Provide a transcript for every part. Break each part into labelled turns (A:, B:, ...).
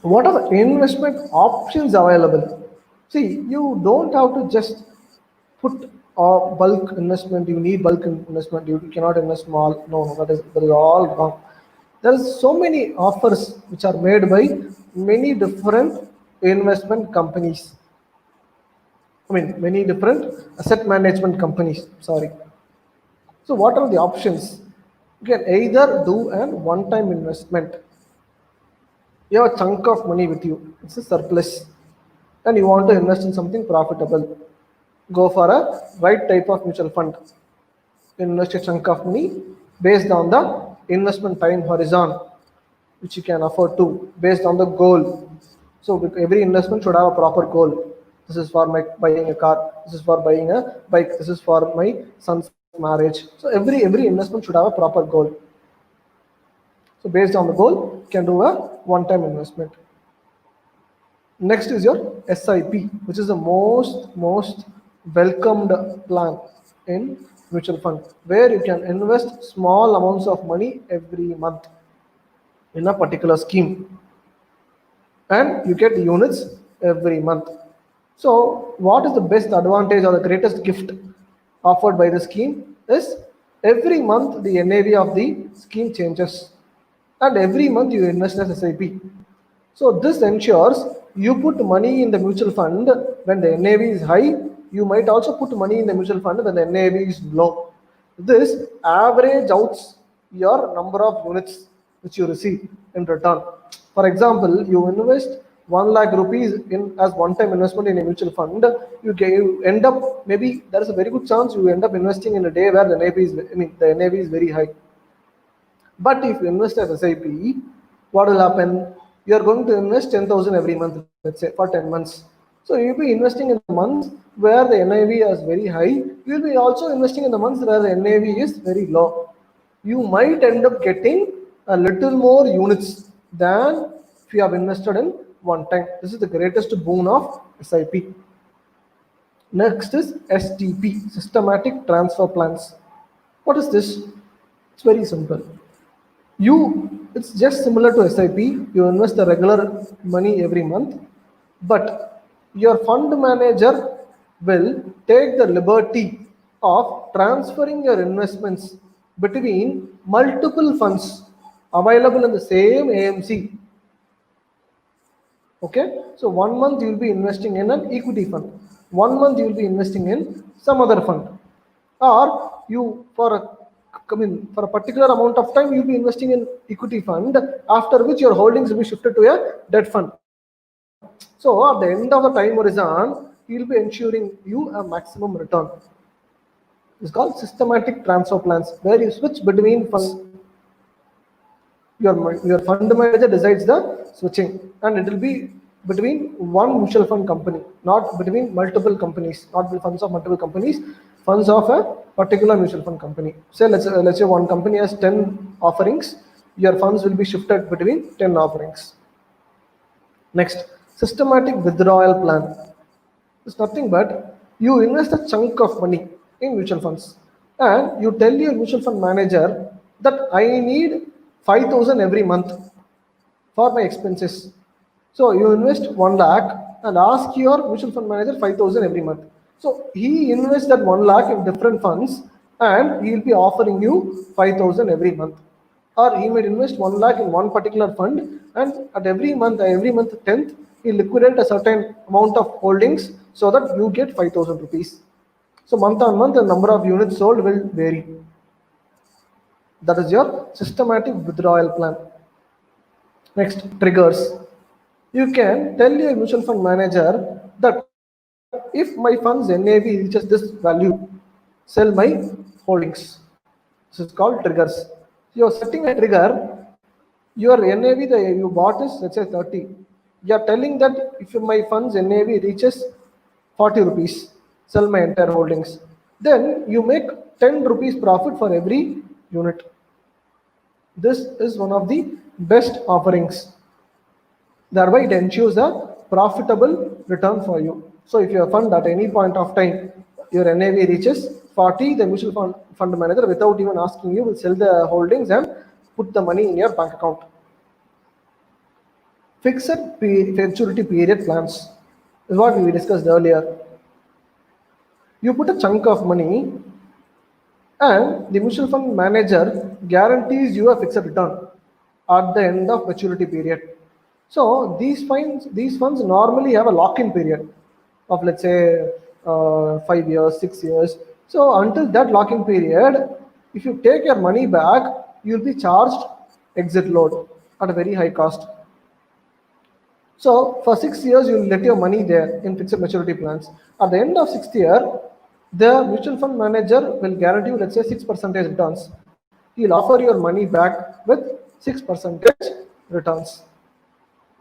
A: What are the investment options available? See, you don't have to just put bulk investment. You need bulk investment. You cannot invest small. No, no, that is all wrong. There is so many offers which are made by many different investment companies. I mean, many different asset management companies. Sorry. So, what are the options? You can either do an one-time investment. You have a chunk of money with you, it's a surplus, and you want to invest in something profitable. Go for a right type of mutual fund. Invest a chunk of money based on the investment time horizon, which you can afford to, based on the goal. So every investment should have a proper goal. This is for my buying a car. This is for buying a bike. This is for my son's marriage. So every investment should have a proper goal. So based on the goal, you can do a one-time investment. Next is your SIP, which is the most welcomed plan in mutual fund, where you can invest small amounts of money every month in a particular scheme, and you get units every month. So, what is the best advantage or the greatest gift offered by the scheme is every month the NAV of the scheme changes, and every month you invest as SIP. So this ensures you put money in the mutual fund when the NAV is high. You might also put money in the mutual fund when the NAV is low. This average out your number of units which you receive in return. For example, you invest 1 lakh rupees in as one-time investment in a mutual fund. You end up, maybe there is a very good chance you end up investing in a day where the NAV is very high. But if you invest as SIP, what will happen? You are going to invest 10,000 every month, let's say, for 10 months. So you'll be investing in the months where the NAV is very high. You'll be also investing in the months where the NAV is very low. You might end up getting a little more units than if you have invested in one time. This is the greatest boon of SIP. Next is STP, Systematic Transfer Plans. What is this? It's very simple. It's just similar to SIP. You invest the regular money every month, but your fund manager will take the liberty of transferring your investments between multiple funds available in the same AMC. Okay, so 1 month you will be investing in an equity fund, 1 month you will be investing in some other fund, or you for a particular amount of time you'll be investing in equity fund, after which your holdings will be shifted to a debt fund. So at the end of the time horizon, you'll be ensuring you a maximum return. It's called systematic transfer plans, where you switch between funds. Your fund manager decides the switching, and it will be between one mutual fund company, not between multiple companies, not the funds of multiple companies, funds of a particular mutual fund company. Say let's say one company has 10 offerings, your funds will be shifted between 10 offerings. Next, systematic withdrawal plan. It's nothing but you invest a chunk of money in mutual funds, and you tell your mutual fund manager that I need 5,000 every month for my expenses. So you invest 1 lakh and ask your mutual fund manager 5,000 every month. So he invests that 1 lakh in different funds, and he will be offering you 5,000 every month. Or he might invest 1 lakh in one particular fund, and at every month 10th, he liquidate a certain amount of holdings so that you get 5,000 rupees. So month on month, the number of units sold will vary. That is your systematic withdrawal plan. Next, triggers. You can tell your mutual fund manager that if my fund's NAV reaches this value, sell my holdings. This is called triggers. You are setting a trigger. Your NAV that you bought is, let's say, 30. You are telling that if my fund's NAV reaches 40 rupees, sell my entire holdings. Then you make 10 rupees profit for every unit. This is one of the best offerings. Thereby, it ensures a profitable return for you. So, if your fund at any point of time, your NAV reaches 40, the mutual fund manager, without even asking you, will sell the holdings and put the money in your bank account. Fixed maturity period plans is what we discussed earlier. You put a chunk of money and the mutual fund manager guarantees you a fixed return at the end of maturity period. So these funds normally have a lock-in period of, let's say, 5 years, 6 years. So until that lock-in period, if you take your money back, you'll be charged exit load at a very high cost. So for 6 years, you'll let your money there in fixed maturity plans. At the end of 6th year, the mutual fund manager will guarantee you, let's say, 6% returns. He'll offer your money back with 6% returns.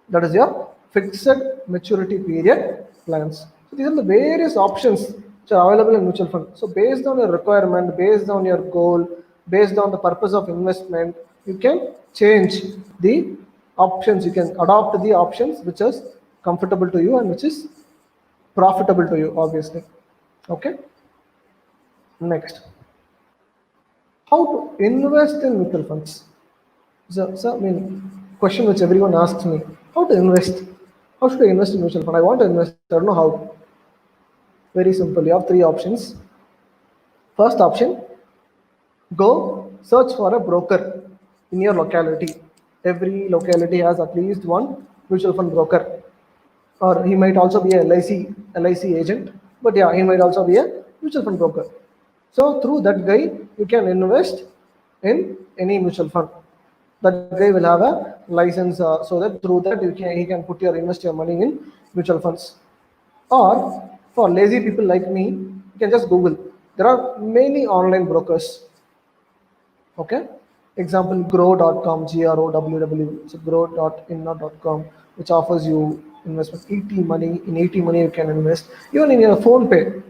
A: That is your fixed maturity period plans. So these are the various options which are available in mutual fund. So based on your requirement, based on your goal, based on the purpose of investment, you can change the options. You can adopt the options which is comfortable to you and which is profitable to you, obviously. Okay. Next, how to invest in mutual funds? So, I mean, question which everyone asks me: how to invest? How should I invest in mutual fund? I want to invest. I don't know how. Very simple. You have three options. First option: go search for a broker in your locality. Every locality has at least one mutual fund broker, or he might also be a LIC agent. But yeah, he might also be a mutual fund broker. So through that guy, you can invest in any mutual fund. That guy will have a license, so that through that he can invest your money in mutual funds. Or for lazy people like me, you can just Google. There are many online brokers. Okay, example grow.com, GROWW. So grow.in.com, which offers you investment 80 money. In 80 money you can invest. Even in your phone pay,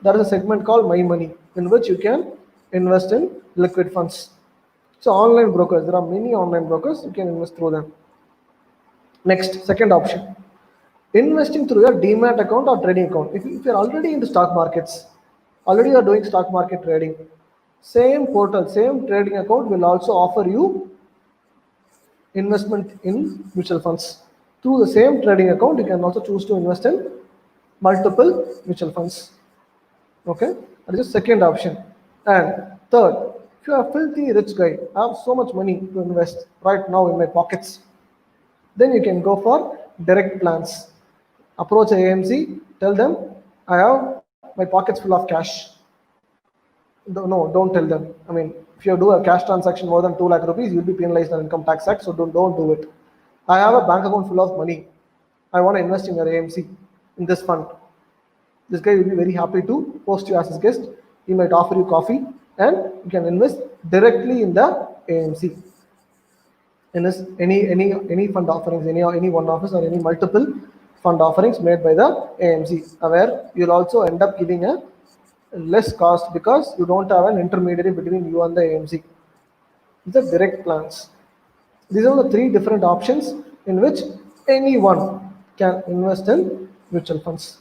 A: there is a segment called My Money, in which you can invest in liquid funds. So online brokers, there are many online brokers, you can invest through them. Next, second option, investing through your demat account or trading account. If you're already in the stock markets, already you're doing stock market trading, same portal, same trading account will also offer you investment in mutual funds. Through the same trading account, you can also choose to invest in multiple mutual funds. Okay, that is the second option. And third, if you are a filthy rich guy, I have so much money to invest right now in my pockets, then you can go for direct plans. Approach AMC, tell them, I have my pockets full of cash. No, don't tell them. I mean, if you do a cash transaction more than 2 lakh rupees, you'll be penalized on income tax act, so don't do it. I have a bank account full of money. I want to invest in your AMC, in this fund. This guy will be very happy to host you as his guest. He might offer you coffee and you can invest directly in the AMC. In this, any fund offerings, any one office or any multiple fund offerings made by the AMC, where you'll also end up giving a less cost because you don't have an intermediary between you and the AMC. These are direct plans. These are the three different options in which anyone can invest in mutual funds.